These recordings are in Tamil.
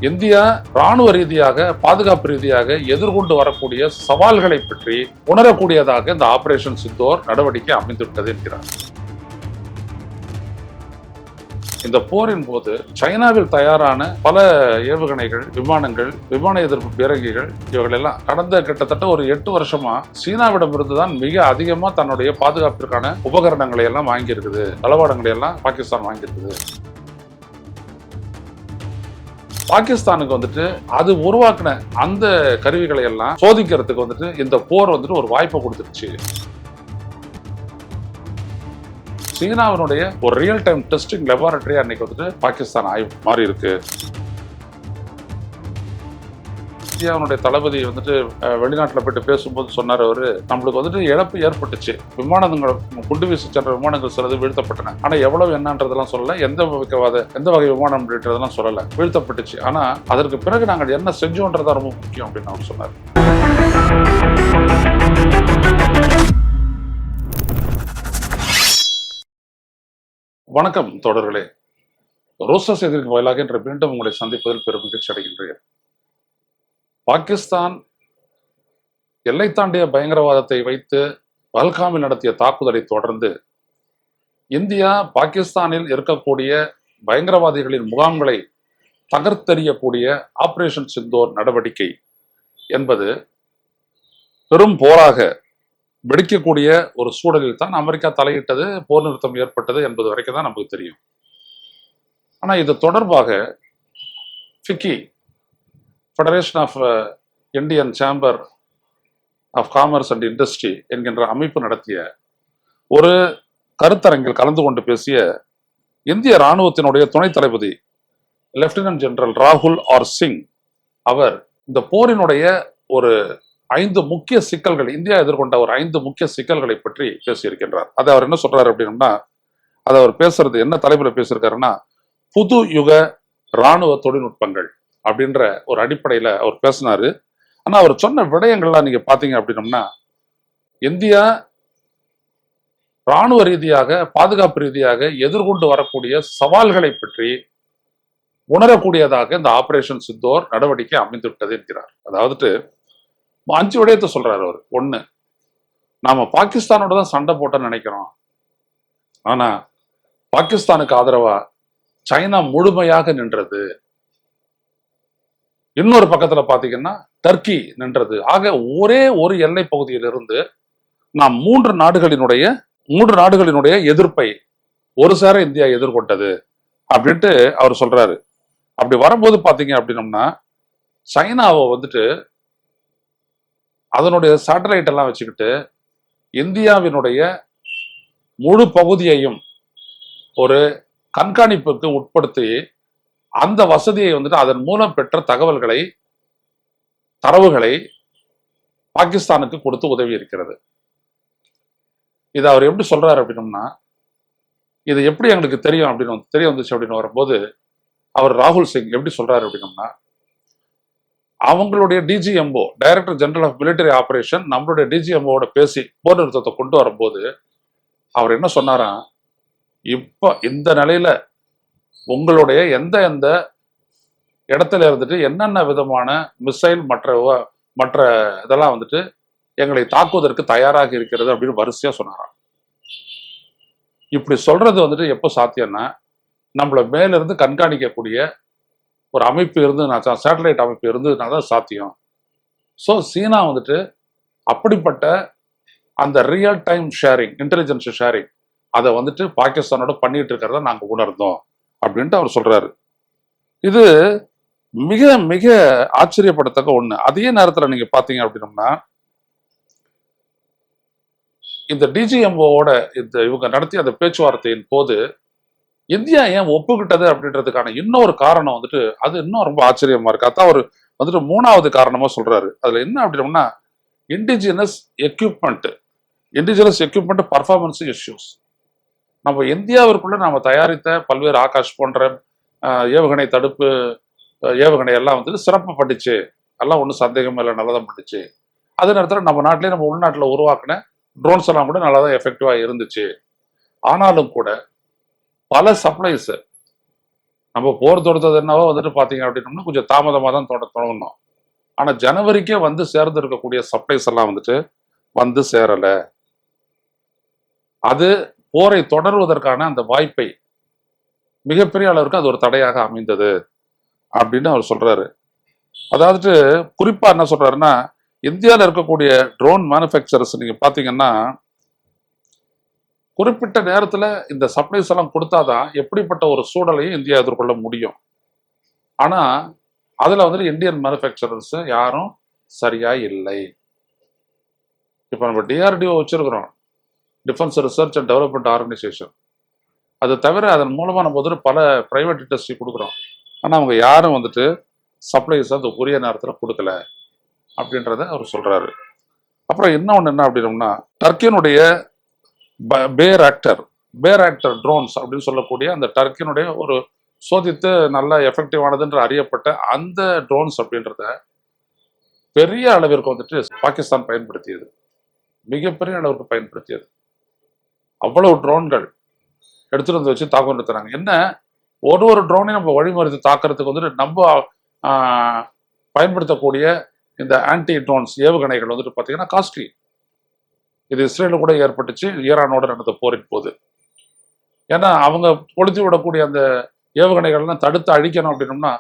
இந்தியா ராணுவ ரீதியாக பாதுகாப்பு ரீதியாக எதிர்கொண்டு வரக்கூடிய சவால்களை பற்றி உணரக்கூடியதாக இந்த ஆபரேஷன் சிந்தூர் நடவடிக்கை அமைந்துவிட்டது என்கிறார். இந்த போரின் போது சைனாவில் தயாரான பல ஏவுகணைகள், விமானங்கள், விமான எதிர்ப்பு பீரங்கிகள் இவர்கள் எல்லாம் கடந்த கிட்டத்தட்ட ஒரு 8 வருஷமா சீனாவிடம் இருந்துதான் மிக அதிகமா தன்னுடைய பாதுகாப்பிற்கான உபகரணங்களை எல்லாம் வாங்கியிருக்குது, தளவாடங்களை எல்லாம் பாகிஸ்தான் வாங்கியிருக்குது. பாகிஸ்தானுக்கு வந்துட்டு அது உருவாக்கின அந்த கருவிகளை எல்லாம் சோதிக்கிறதுக்கு வந்துட்டு இந்த போர் வந்துட்டு ஒரு வாய்ப்பை கொடுத்துருச்சு. சீனாவினுடைய ஒரு ரியல் டைம் டெஸ்டிங் லெபார்டரி அன்னைக்கு வந்துட்டு பாகிஸ்தான் ஆய்வு மாறி இருக்கு. இந்தியாவுடைய தளபதி வந்துட்டு வெளிநாட்டில் போயிட்டு பேசும்போது சொன்னார், அவரு நம்மளுக்கு வந்துட்டு இழப்பு ஏற்பட்டுச்சு, விமானங்கள் குண்டு வீசி சென்ற விமானங்கள் சிலது வீழ்த்தப்பட்டன, ஆனா எவ்வளவு என்னன்றதெல்லாம் சொல்லல, எந்த வகை விமானம் அப்படின்றதெல்லாம் சொல்லல, வீழ்த்தப்பட்டுச்சு, ஆனா அதற்கு பிறகு நாங்கள் என்ன செஞ்சோன்றதா ரொம்ப முக்கியம் அப்படின்னு அவர் சொன்னார். வணக்கம் தோழர்களே, ரோஸ்டர் செய்திக்கு வாயிலாக இன்று மீண்டும் உங்களை சந்திப்பதில் பெரும் மகிழ்ச்சி அடைகின்றேன். பாகிஸ்தான் எல்லை தாண்டிய பயங்கரவாதத்தை வைத்து பஹல்காமில் நடத்திய தாக்குதலை தொடர்ந்து இந்தியா பாகிஸ்தானில் இருக்கக்கூடிய பயங்கரவாதிகளின் முகாம்களை தகர்த்தெறியக்கூடிய ஆபரேஷன் சிந்தூர் நடவடிக்கை என்பது பெரும் போராக வெடிக்கக்கூடிய ஒரு சூழலில் தான் அமெரிக்கா தலையிட்டது, போர் நிறுத்தம் ஏற்பட்டது என்பது வரைக்கும் தான் நமக்கு தெரியும். ஆனா இது தொடர்பாக FICCI, federation of Indian chamber of commerce and industry என்கின்ற அமைப்பு நடத்திய ஒரு கருத்தரங்கில் கலந்து கொண்டு பேசிய இந்திய இராணுவத்தினுடைய துணை தளபதி லெப்டினன்ட் ஜெனரல் ராகுல் ஆர் சிங் அவர் இந்த போரினுடைய ஒரு 5 முக்கிய சிக்கல்கள், இந்தியா எதிர்கொண்ட ஒரு 5 முக்கிய சிக்கல்களை பற்றி பேசியிருக்கின்றார். அதை அவர் என்ன சொல்றாரு அப்படின்னா, அதை அவர் பேசுறது என்ன தலைப்புல பேசியிருக்காருன்னா, புது யுக இராணுவ தொழில்நுட்பங்கள் அப்படின்ற ஒரு அடிப்படையில அவர் பேசினாரு. ஆனா அவர் சொன்ன விடயங்கள்லாம் நீங்க பாத்தீங்க அப்படின்னம்னா, இந்தியா இராணுவ ரீதியாக பாதுகாப்பு ரீதியாக எதிர்கொண்டு வரக்கூடிய சவால்களை பற்றி உணரக்கூடியதாக இந்த ஆபரேஷன் சிந்தூர் நடவடிக்கை அமைந்துவிட்டது என்கிறார். அதாவது 5 விடயத்தை சொல்றாரு அவர். 1, நாம பாகிஸ்தானோட தான் சண்டை போட்டோம்னு நினைக்கிறோம், ஆனா பாகிஸ்தானுக்கு ஆதரவா சைனா முழுமையாக நின்றது. இன்னொரு பக்கத்துல பாத்தீங்கன்னா டர்க்கி நின்றது. ஆக ஒரே ஒரு எல்லை பகுதியிலிருந்து நாம் 3 நாடுகளினுடைய எதிர்ப்பை ஒரு சேர இந்தியா எதிர்கொண்டது அப்படின்ட்டு அவர் சொல்றாரு. அப்படி வரும்போது பாத்தீங்க அப்படின்னம்னா, சைனாவை வந்துட்டு அதனுடைய சேட்டலைட் எல்லாம் வச்சுக்கிட்டு இந்தியாவினுடைய முழு பகுதியையும் ஒரு கண்காணிப்புக்கு உட்படுத்தி அந்த வசதியை வந்துட்டு அதன் மூலம் பெற்ற தரவுகளை பாகிஸ்தானுக்கு கொடுத்து உதவி இருக்கிறது. இதை அவர் எப்படி சொல்றாரு அப்படின்னம்னா, இது எப்படி எங்களுக்கு தெரியும் அப்படின்னு தெரிய வந்துச்சு அப்படின்னு வரும்போது அவர் ராகுல் சிங் எப்படி சொல்றாரு அப்படின்னம்னா, அவங்களுடைய DGMO, director general of military operation, நம்மளுடைய டிஜிஎம்ஓட பேசி போர் நிறுத்தத்தை கொண்டு வரும்போது அவர் என்ன சொன்னாரா, இப்ப இந்த நிலையில உங்களுடைய எந்த இடத்துல இருந்துட்டு என்னென்ன விதமான மிசைல் மற்ற இதெல்லாம் வந்துட்டு எங்களை தாக்குவதற்கு தயாராக இருக்கிறது அப்படின்னு வரிசையா சொன்னாராம். இப்படி சொல்றது வந்துட்டு எப்போ சாத்தியம்னா, நம்மள மேல இருந்து கண்காணிக்கக்கூடிய ஒரு அமைப்பு இருந்ததுனா, சேட்டலைட் அமைப்பு இருந்ததுனா தான் சாத்தியம். ஸோ சீனா வந்துட்டு அப்படிப்பட்ட அந்த real time sharing, intelligence sharing அதை வந்துட்டு பாகிஸ்தானோட பண்ணிட்டு இருக்கிறத நாங்கள் உணர்ந்தோம் அப்படின்ட்டு அவர் சொல்றாரு. இது மிக மிக ஆச்சரியப்படத்தக்க ஒண்ணு. அதே நேரத்தில் நீங்க பாத்தீங்க அப்படின்னம்னா, இந்த டிஜிஎம்ஓட இவங்க நடத்திய அந்த பேச்சுவார்த்தையின் போது இந்தியா ஏன் ஒப்புக்கிட்டது அப்படின்றதுக்கான இன்னொரு காரணம் வந்துட்டு அது இன்னும் ரொம்ப ஆச்சரியமா இருக்கு. அதான் அவர் வந்துட்டு 3வது காரணமா சொல்றாரு. அதுல என்ன அப்படின்னா, இண்டிஜினஸ் எக்யூப்மெண்ட் பர்ஃபார்மன்ஸ் இஷ்யூஸ். நம்ம இந்தியாவிற்குள்ள நாம தயாரித்த பல்வேறு ஆகாஷ் போன்ற ஏவுகணை தடுப்பு ஏவுகணை எல்லாம் வந்துட்டு சிறப்பு பண்ணிச்சு, எல்லாம் ஒன்றும் சந்தேகம் இல்லை, நல்லா தான் பண்ணிச்சு. அதே நேரத்தில் நம்ம நாட்டிலேயே நம்ம உள்நாட்டில் உருவாக்கின ட்ரோன்ஸ் எல்லாம் கூட நல்லா தான் எஃபெக்டிவா இருந்துச்சு. ஆனாலும் கூட பல சப்ளைஸ் நம்ம போர் தொடுத்தது என்னவோ வந்துட்டு பார்த்தீங்க அப்படின்னோம்னா கொஞ்சம் தாமதமாக தான் தொடங்கணும். ஆனால் ஜனவரிக்கே வந்து சேர்ந்து இருக்கக்கூடிய சப்ளைஸ் எல்லாம் வந்துட்டு வந்து சேரலை. அது போரை தொடர்வதற்கான அந்த வாய்ப்பை மிகப்பெரிய அளவிற்கு அது ஒரு தடையாக அமைந்தது அப்படின்னு அவர் சொல்றாரு. அதாவது குறிப்பா என்ன சொல்றாருன்னா, இந்தியாவில் இருக்கக்கூடிய ட்ரோன் மேனுஃபேக்சரர்ஸ் நீங்க பாத்தீங்கன்னா குறிப்பிட்ட நேரத்துல இந்த சப்ளைஸ் எல்லாம் கொடுத்தாதான் எப்படிப்பட்ட ஒரு சூழலையும் இந்தியா எதிர்கொள்ள முடியும். ஆனா அதுல வந்துட்டு இந்தியன் மேனுஃபேக்சரர்ஸ் யாரும் சரியா இல்லை. இப்ப நம்ம டிஆர்டிஓ வச்சிருக்கிறோம், defence research and development organisation. அது தவிர அதன் மூலமா நம்ம வந்துட்டு பல பிரைவேட் இண்டஸ்ட்ரி கொடுக்குறோம். ஆனா அவங்க யாரும் வந்துட்டு சப்ளைஸ் அது உரிய நேரத்தில் கொடுக்கல அப்படின்றத அவர் சொல்றாரு. அப்புறம் இன்னொன்று என்ன அப்படின்னோம்னா, டர்க்கியினுடைய பேர் ஆக்டர் ட்ரோன்ஸ் அப்படின்னு சொல்லக்கூடிய அந்த டர்க்கியினுடைய ஒரு சோதித்து நல்ல எஃபெக்டிவானதுன்ற அறியப்பட்ட அந்த ட்ரோன்ஸ் அப்படின்றத பெரிய அளவிற்கு வந்துட்டு பாகிஸ்தான் பயன்படுத்தியது, மிகப்பெரிய அளவிற்கு பயன்படுத்தியது. அவ்வளவு ட்ரோன்கள் எடுத்துட்டு வந்து வச்சு தாக்குதல் நடத்துறாங்க. என்ன ஒரு ட்ரோனையும் நம்ம வழிமறித்து தாக்குறதுக்கு வந்துட்டு நம்ம பயன்படுத்தக்கூடிய இந்த ஆன்டி ட்ரோன்ஸ் ஏவுகணைகள் வந்துட்டு பார்த்தீங்கன்னா காஸ்ட்லி. இது இஸ்ரேலில் கூட ஏற்பட்டுச்சு ஈரானோட நடந்த போரின் போது. ஏன்னா அவங்க கொளுத்தி விடக்கூடிய அந்த ஏவுகணைகள்லாம் தடுத்து அழிக்கணும் அப்படின்னோம்னா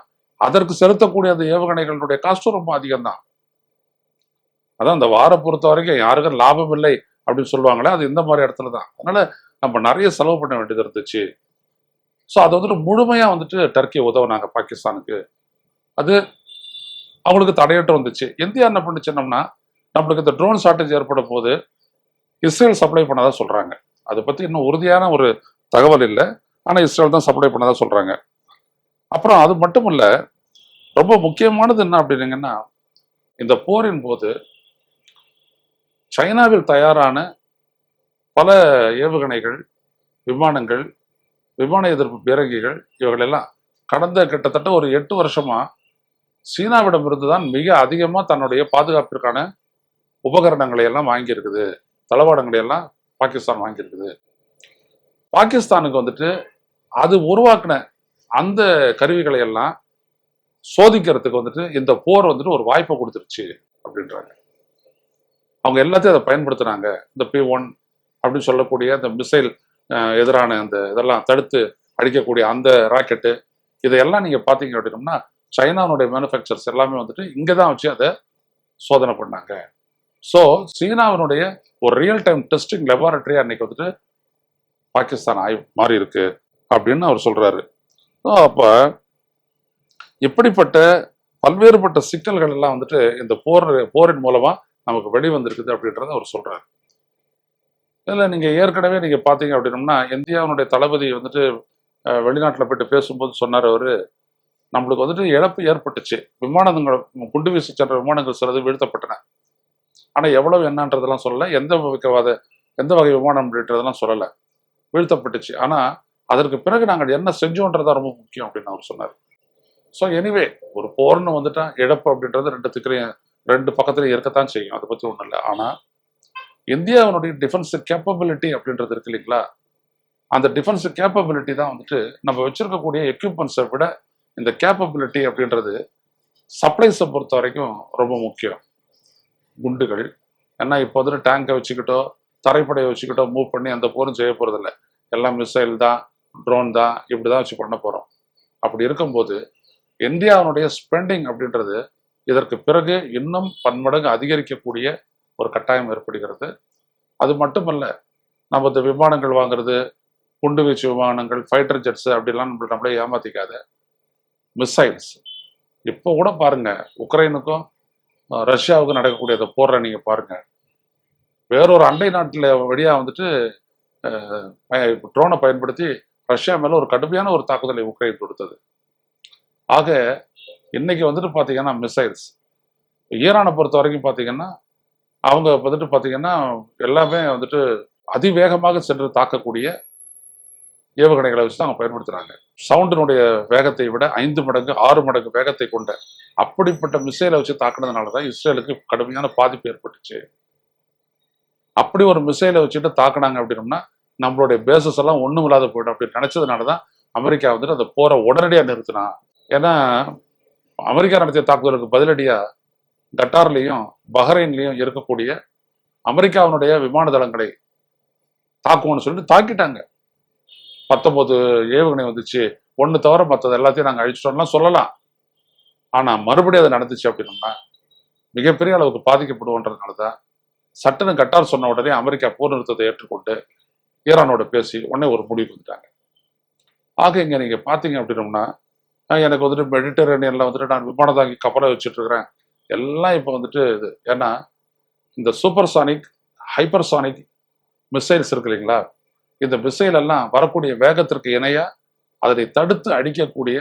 அதற்கு செலுத்தக்கூடிய அந்த ஏவுகணைகளுடைய காஸ்ட்டும் ரொம்ப அதிகம் தான். அதான் அந்த வார பொறுத்த வரைக்கும் யாருக்கும் லாபம் இல்லை அப்படின்னு சொல்லுவாங்களே, அது இந்த மாதிரி இடத்துல தான். அதனால நம்ம நிறைய செலவு பண்ண வேண்டியது இருந்துச்சு. ஸோ அதை வந்துட்டு முழுமையா வந்துட்டு டர்க்கி உதவுனாங்க பாகிஸ்தானுக்கு. அது அவங்களுக்கு தடையற்ற வந்துச்சு. இந்தியா என்ன பண்ணுச்சுன்னோம்னா, நம்மளுக்கு இந்த ட்ரோன் ஷார்டேஜ் ஏற்படும் போது இஸ்ரேல் சப்ளை பண்ணதா சொல்றாங்க. அதை பத்தி இன்னும் உறுதியான ஒரு தகவல் இல்லை, ஆனா இஸ்ரேல் தான் சப்ளை பண்ணதா சொல்றாங்க. அப்புறம் அது மட்டும் இல்ல, ரொம்ப முக்கியமானது என்ன அப்படின்னீங்கன்னா, இந்த போரின் போது சைனாவில் தயாரான பல ஏவுகணைகள், விமானங்கள், விமான எதிர்ப்பு பீரங்கிகள் இவர்கள் எல்லாம் கடந்த கிட்டத்தட்ட ஒரு 8 வருஷமா சீனாவிடம் இருந்துதான் மிக அதிகமா தன்னுடைய பாதுகாப்பிற்கான உபகரணங்களை எல்லாம் வாங்கியிருக்குது, தளவாடங்களை எல்லாம் பாகிஸ்தான் வாங்கியிருக்குது. பாகிஸ்தானுக்கு வந்துட்டு அது உருவாக்குன அந்த கருவிகளை எல்லாம் சோதிக்கிறதுக்கு வந்துட்டு இந்த போர் வந்துட்டு ஒரு வாய்ப்பை கொடுத்துருச்சு அப்படின்றாங்க. அவங்க எல்லாத்தையும் அதை பயன்படுத்துனாங்க. இந்த P1 அப்படின்னு சொல்லக்கூடிய அந்த மிசைல் எதிரான அந்த இதெல்லாம் தடுத்து அடிக்கக்கூடிய அந்த ராக்கெட்டு, இதையெல்லாம் நீங்க பாத்தீங்க அப்படின்னோம்னா சைனாவுடைய மேனுஃபேக்சர்ஸ் எல்லாமே வந்துட்டு இங்கே தான் வச்சு அதை சோதனை பண்ணாங்க. ஸோ சீனாவினுடைய ஒரு ரியல் டைம் டெஸ்டிங் லெபார்டரி அன்னைக்கு வந்துட்டு பாகிஸ்தான் மாறி இருக்கு அப்படின்னு அவர் சொல்றாரு. அப்ப இப்படிப்பட்ட பல்வேறுபட்ட சிக்கல்கள் எல்லாம் வந்துட்டு இந்த போரின் மூலமா நமக்கு வெளிவந்திருக்குது அப்படின்றத அவர் சொல்றாரு. இதுல நீங்க ஏற்கனவே நீங்க பாத்தீங்க அப்படின்னோம்னா, இந்தியாவுடைய தளபதி வந்துட்டு வெளிநாட்டுல போயிட்டு பேசும்போது சொன்னார் அவரு, நம்மளுக்கு வந்துட்டு இழப்பு ஏற்பட்டுச்சு, விமானங்கள் குண்டு வீசி சென்ற விமானங்கள் சிலது வீழ்த்தப்பட்டன. ஆனா எவ்வளவு என்னன்றதெல்லாம் சொல்லல, எந்த வகை விமானம் அப்படின்றதெல்லாம் சொல்லல, வீழ்த்தப்பட்டுச்சு. ஆனா அதற்கு பிறகு நாங்கள் என்ன செஞ்சோன்றதா ரொம்ப முக்கியம் அப்படின்னு அவர் சொன்னார். ஸோ எனிவே, ஒரு போர்னு வந்துட்டா இழப்பு அப்படின்றது ரெண்டு பக்கத்துலயும் இருக்கத்தான் செய்யும், அதை பத்தி ஒண்ணும் இல்லை. ஆனா இந்தியாவுடைய டிஃபென்ஸ் கேப்பபிலிட்டி அப்படின்றது இருக்கு இல்லைங்களா, அந்த டிஃபென்ஸ் கேப்பபிலிட்டி தான் வந்துட்டு நம்ம வச்சிருக்கக்கூடிய எக்யூப்மெண்ட்ஸை விட இந்த கேப்பபிலிட்டி அப்படின்றது சப்ளைஸை பொறுத்த வரைக்கும் ரொம்ப முக்கியம். குண்டுகள், ஏன்னா இப்போ வந்துட்டு டேங்கை வச்சுக்கிட்டோ தரைப்படையை வச்சுக்கிட்டோ மூவ் பண்ணி அந்த போரும் செய்ய போறதில்லை, எல்லாம் மிசைல் தான், ட்ரோன் தான், இப்படிதான் வச்சு பண்ண போறோம். அப்படி இருக்கும்போது இந்தியாவுடைய ஸ்பெண்டிங் அப்படின்றது இதற்கு பிறகு இன்னும் பன்மடங்கு அதிகரிக்கக்கூடிய ஒரு கட்டாயம் ஏற்படுகிறது. அது மட்டுமல்ல, நம்ம இந்த விமானங்கள் வாங்குறது, குண்டு வீச்சு விமானங்கள், ஃபைட்டர் ஜெட்ஸ் அப்படிலாம் நம்மளே ஏமாத்திக்காத. மிசைல்ஸ் இப்போ கூட பாருங்க, உக்ரைனுக்கும் ரஷ்யாவுக்கும் நடக்கக்கூடிய அந்த போரை நீங்க பாருங்க. வேறொரு அண்டை நாட்டில் வழியா வந்துட்டு ட்ரோனை பயன்படுத்தி ரஷ்யா மேல ஒரு கடுமையான ஒரு தாக்குதலை உக்ரைன் கொடுத்தது. ஆக இன்னைக்கு வந்துட்டு பாத்தீங்கன்னா மிசைல்ஸ், ஈரானை பொறுத்த வரைக்கும் பாத்தீங்கன்னா அவங்க வந்துட்டு பாத்தீங்கன்னா எல்லாமே வந்துட்டு அதிவேகமாக சென்று தாக்கக்கூடிய ஏவுகணைகளை வச்சு தான் அவங்க பயன்படுத்துறாங்க. சவுண்டினுடைய வேகத்தை விட 5 மடங்கு 6 மடங்கு வேகத்தை கொண்ட அப்படிப்பட்ட மிசைலை வச்சு தாக்குனதுனாலதான் இஸ்ரேலுக்கு கடுமையான பாதிப்பு ஏற்பட்டுச்சு. அப்படி ஒரு மிசைலை வச்சுட்டு தாக்குனாங்க அப்படின்னோம்னா நம்மளுடைய பேசஸ் எல்லாம் ஒண்ணும் இல்லாத போயிடும் அப்படின்னு நினைச்சதுனாலதான் அமெரிக்கா வந்துட்டு அந்த போரை உடனடியாக நிறுத்தினா. ஏன்னா அமெரிக்கா நடத்திய தாக்குதலுக்கு பதிலடியா கட்டார்லையும் பஹ்ரைன்லையும் இருக்கக்கூடிய அமெரிக்காவினுடைய விமான தளங்களை தாக்குவோம்னு சொல்லிட்டு தாக்கிட்டாங்க. 19 ஏவுகணை வந்துச்சு, ஒன்று தவிர மற்றது எல்லாத்தையும் நாங்கள் அழிச்சிட்டோம்லாம் சொல்லலாம். ஆனா மறுபடியும் அது நடந்துச்சு அப்படின்னோம்னா மிகப்பெரிய அளவுக்கு பாதிக்கப்படுவோன்றதுனால தான் சட்டன்னு கட்டார் சொன்ன உடனே அமெரிக்கா போர் நிறுத்தத்தை ஏற்றுக்கொண்டு ஈரானோட பேசி உடனே ஒரு முடிவு வந்துட்டாங்க. ஆக இங்க நீங்க பாத்தீங்க அப்படின்னோம்னா எனக்கு வந்துட்டு மெடிட்டரேனியன்ல வந்துட்டு நான் விமான தாங்கி கப்பலை வச்சுட்டு இருக்கிறேன் எல்லாம் இப்போ வந்துட்டு இது. ஏன்னா இந்த சூப்பர்சானிக் ஹைப்பர்சானிக் மிசைல்ஸ் இருக்கு இல்லைங்களா, இந்த மிசைல் எல்லாம் வரக்கூடிய வேகத்திற்கு இணையா அதனை தடுத்து அடிக்கக்கூடிய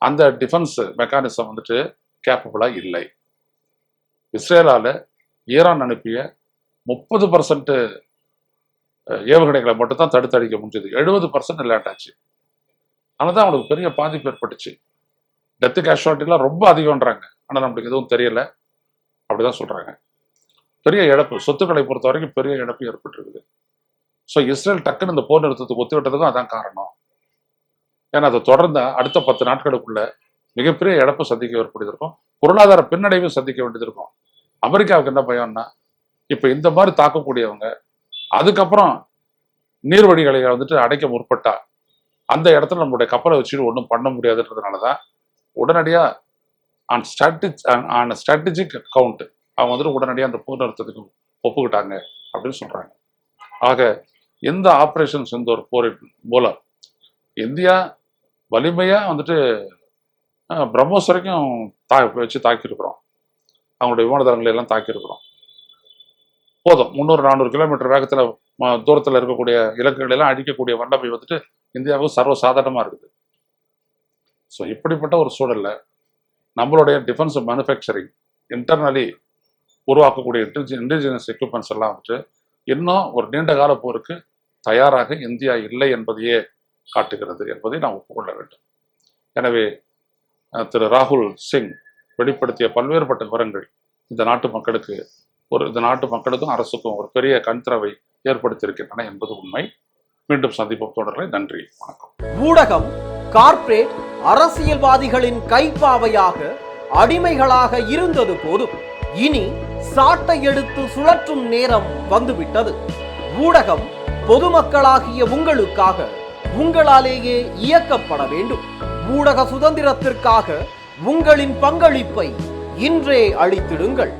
அந்த டிஃபென்ஸ் மெக்கானிசம் வந்துட்டு கேப்பபிளா இல்லை. இஸ்ரேலால ஈரான் அனுப்பிய 30% ஏவுகணைகளை மட்டும் தான் தடுத்து அடிக்க முடிஞ்சது. 70% லேட் ஆச்சு. அதனாலதான் அவனுக்கு பெரிய பாதிப்பு ஏற்பட்டுச்சு. டெத்து கேஷுவாலிட்டிலாம் ரொம்ப அதிகம்ன்றாங்க. ஆனா நம்மளுக்கு எதுவும் தெரியல, அப்படிதான் சொல்றாங்க. பெரிய இழப்பு, சொத்துக்களை பொறுத்த வரைக்கும் பெரிய இழப்பு ஏற்பட்டிருக்குது. ஸோ இஸ்ரேல் டக்குன்னு இந்த போர் நிறுத்தத்துக்கு ஒத்துவிட்டதுக்கும் அதான் காரணம். ஏன்னா அதை தொடர்ந்த அடுத்த 10 நாட்களுக்குள்ள மிகப்பெரிய இழப்பு சந்திக்க ஏற்படுத்திருக்கும், பொருளாதார பின்னடைவு சந்திக்க வேண்டியது. அமெரிக்காவுக்கு என்ன பயம்னா இப்ப இந்த மாதிரி தாக்கக்கூடியவங்க அதுக்கப்புறம் நீர்வழிகளை வந்துட்டு அடைக்க முற்பட்டா அந்த இடத்துல நம்மளுடைய கப்பலை வச்சுட்டு ஒன்றும் பண்ண முடியாதுன்றதுனாலதான் உடனடியா ஸ்ட்ராட்டஜிக் அக்கவுண்ட் அவங்க வந்துட்டு உடனடியாக அந்த போர் நிறுத்தத்துக்கு ஒப்புக்கிட்டாங்க அப்படின்னு சொல்றாங்க. ஆக எந்த ஆப்ரேஷன்ஸ் இந்த ஒரு போரின் மூலம் இந்தியா வலிமையா வந்துட்டு பிரம்மோஸ் வரைக்கும் வச்சு தாக்கியிருக்கிறோம், அவங்களுடைய விமான தளங்களை எல்லாம் தாக்கியிருக்கிறோம். போதும் 300-400 கிலோமீட்டர் வேகத்துல தூரத்துல இருக்கக்கூடிய இலக்குகளை எல்லாம் அழிக்கக்கூடிய வல்லமை வந்துட்டு இந்தியாவுக்கு சர்வசாதாரணமா இருக்குது. ஸோ இப்படிப்பட்ட ஒரு சூழல்ல நம்மளுடைய டிஃபென்ஸ் மேனுஃபேக்சரிங் இன்டர்னலி உருவாக்கக்கூடிய இண்டிஜினஸ் எக்யூப்மெண்ட்ஸ் எல்லாம் வந்துட்டு இன்னும் ஒரு நீண்ட கால போருக்கு தயாராக இந்தியா இல்லை என்பதையே காட்டுகிறது என்பதை நாம் ஒப்புக்கொள்ள வேண்டும். எனவே திரு ராகுல் சிங் வெளிப்படுத்திய பல்வேறுபட்ட விவரங்கள் இந்த நாட்டு மக்களுக்கும் அரசுக்கும் ஒரு பெரிய கண்திறவை ஏற்படுத்தியிருக்கின்றன என்பது உண்மை. மீண்டும் சந்திப்போம் தொடர்களை. நன்றி, வணக்கம். ஊடகம் கார்ப்பரேட் அரசியல்வாதிகளின் கைப்பாவையாக அடிமைகளாக இருந்தது போதும், இனி சாட்டை எடுத்து சுழற்றும் நேரம் வந்துவிட்டது. ஊடகம் பொதுமக்களாகிய உங்களுக்காக உங்களாலேயே இயக்கப்பட வேண்டும். ஊடக சுதந்திரத்திற்காக உங்களின் பங்களிப்பை இன்றே அளித்திடுங்கள்.